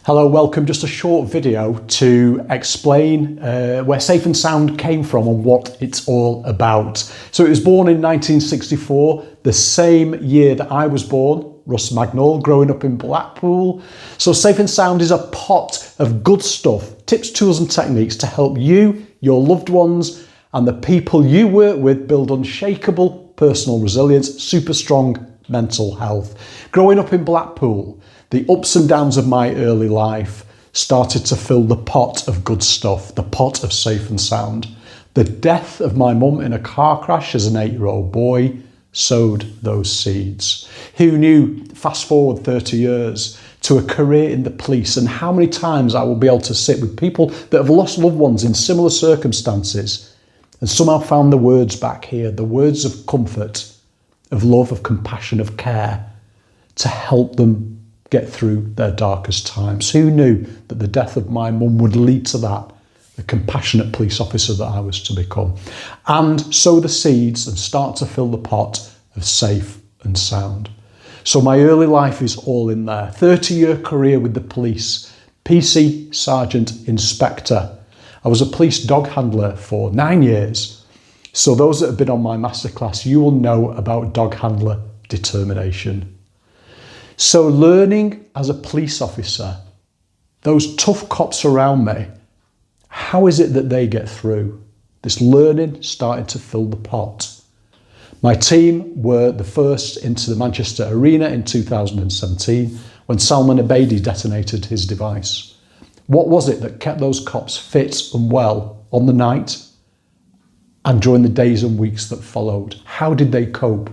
Hello, welcome. Just a short video to explain where Safe and Sound came from and what it's all about. So it was born in 1964, the same year that I was born, Russ Magnall, growing up in Blackpool. So Safe and Sound is a pot of good stuff, tips, tools and techniques to help you, your loved ones and the people you work with build unshakable personal resilience, super strong mental health. Growing up in Blackpool, the ups and downs of my early life started to fill the pot of good stuff, the pot of Safe and Sound. The death of my mum in a car crash as an 8-year-old boy sowed those seeds. Who knew, fast forward 30 years, to a career in the police, and how many times I will be able to sit with people that have lost loved ones in similar circumstances and somehow found the words back here, the words of comfort, of love, of compassion, of care, to help them get through their darkest times. Who knew that the death of my mum would lead to that, the compassionate police officer that I was to become, and sow the seeds and start to fill the pot of Safe and Sound. So my early life is all in there. 30-year career with the police, PC, Sergeant, Inspector. I was a police dog handler for 9 years. So those that have been on my masterclass, you will know about dog handler determination. So learning as a police officer, those tough cops around me, how is it that they get through? This learning started to fill the pot. My team were the first into the Manchester Arena in 2017 when Salman Abedi detonated his device. What was it that kept those cops fit and well on the night and during the days and weeks that followed? How did they cope?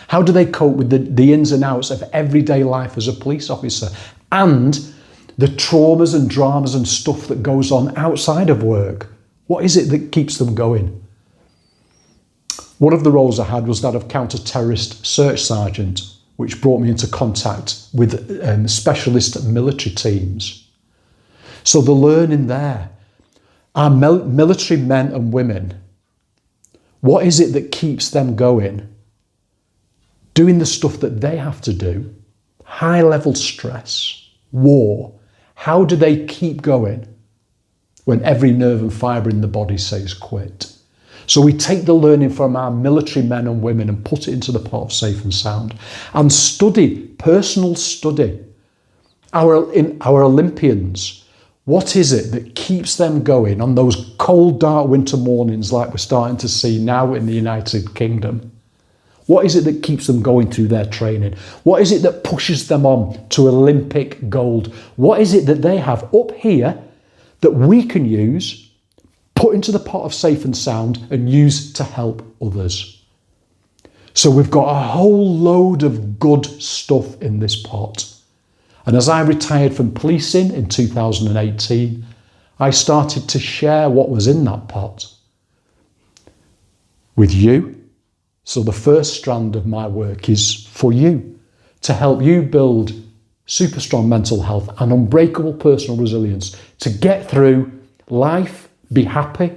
How do they cope with the ins and outs of everyday life as a police officer and the traumas and dramas and stuff that goes on outside of work? What is it that keeps them going? One of the roles I had was that of counter-terrorist search sergeant, which brought me into contact with specialist military teams. So the learning there, our military men and women, what is it that keeps them going? Doing the stuff that they have to do, high level stress, war. How do they keep going when every nerve and fibre in the body says quit? So we take the learning from our military men and women and put it into the pot of Safe and Sound and study, personal study. Our Olympians, what is it that keeps them going on those cold, dark winter mornings like we're starting to see now in the United Kingdom? What is it that keeps them going through their training? What is it that pushes them on to Olympic gold? What is it that they have up here that we can use, put into the pot of Safe and Sound and use to help others? So we've got a whole load of good stuff in this pot. And as I retired from policing in 2018, I started to share what was in that pot with you. So the first strand of my work is for you, to help you build super strong mental health and unbreakable personal resilience, to get through life, be happy,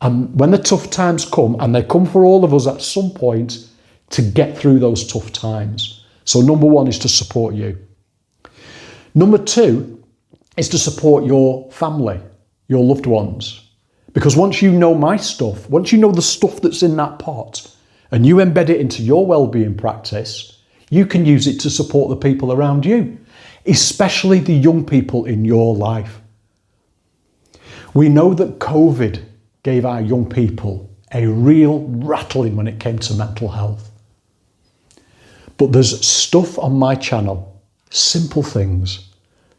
and when the tough times come, and they come for all of us at some point, to get through those tough times. So number one is to support you. Number two is to support your family, your loved ones. Because once you know my stuff, once you know the stuff that's in that pot, and you embed it into your wellbeing practice, you can use it to support the people around you, especially the young people in your life. We know that COVID gave our young people a real rattling when it came to mental health. But there's stuff on my channel, simple things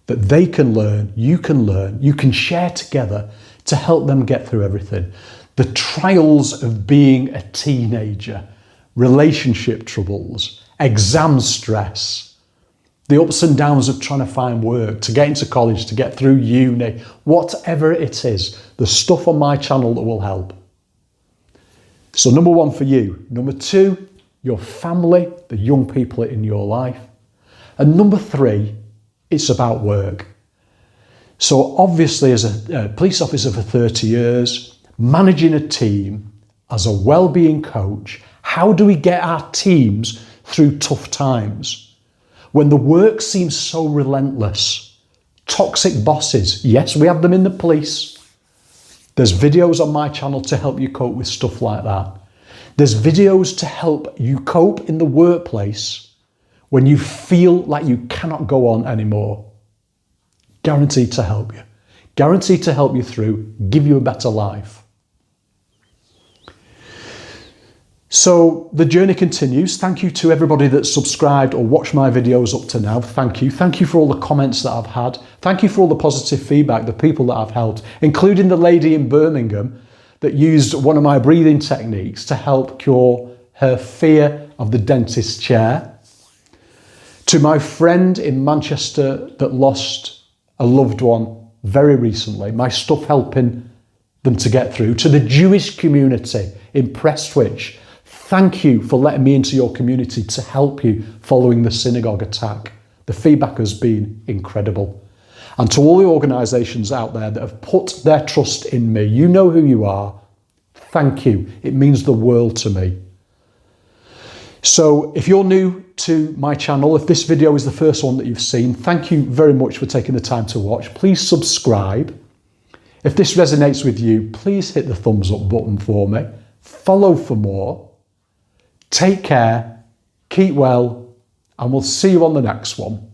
that they can learn, you can share together to help them get through everything. The trials of being a teenager, relationship troubles, exam stress, the ups and downs of trying to find work, to get into college, to get through uni, whatever it is, the stuff on my channel that will help. So number one for you. Number two, your family, the young people in your life. And number three, it's about work. So obviously as a police officer for 30 years, managing a team, as a wellbeing coach, how do we get our teams through tough times? When the work seems so relentless, Toxic bosses. Yes, we have them in the police. There's videos on my channel to help you cope with stuff like that. There's videos to help you cope in the workplace when you feel like you cannot go on anymore. Guaranteed to help you. Guaranteed to help you through, give you a better life. So the journey continues. Thank you to everybody that's subscribed or watched my videos up to now. Thank you. Thank you for all the comments that I've had. Thank you for all the positive feedback, the people that I've helped, including the lady in Birmingham that used one of my breathing techniques to help cure her fear of the dentist's chair. To my friend in Manchester that lost a loved one very recently, my stuff helping them to get through. To the Jewish community in Prestwich, thank you for letting me into your community to help you following the synagogue attack. The feedback has been incredible. And to all the organisations out there that have put their trust in me, you know who you are. Thank you. It means the world to me. So if you're new to my channel, if this video is the first one that you've seen, thank you very much for taking the time to watch. Please subscribe. If this resonates with you, please hit the thumbs up button for me. Follow for more. Take care, keep well, and we'll see you on the next one.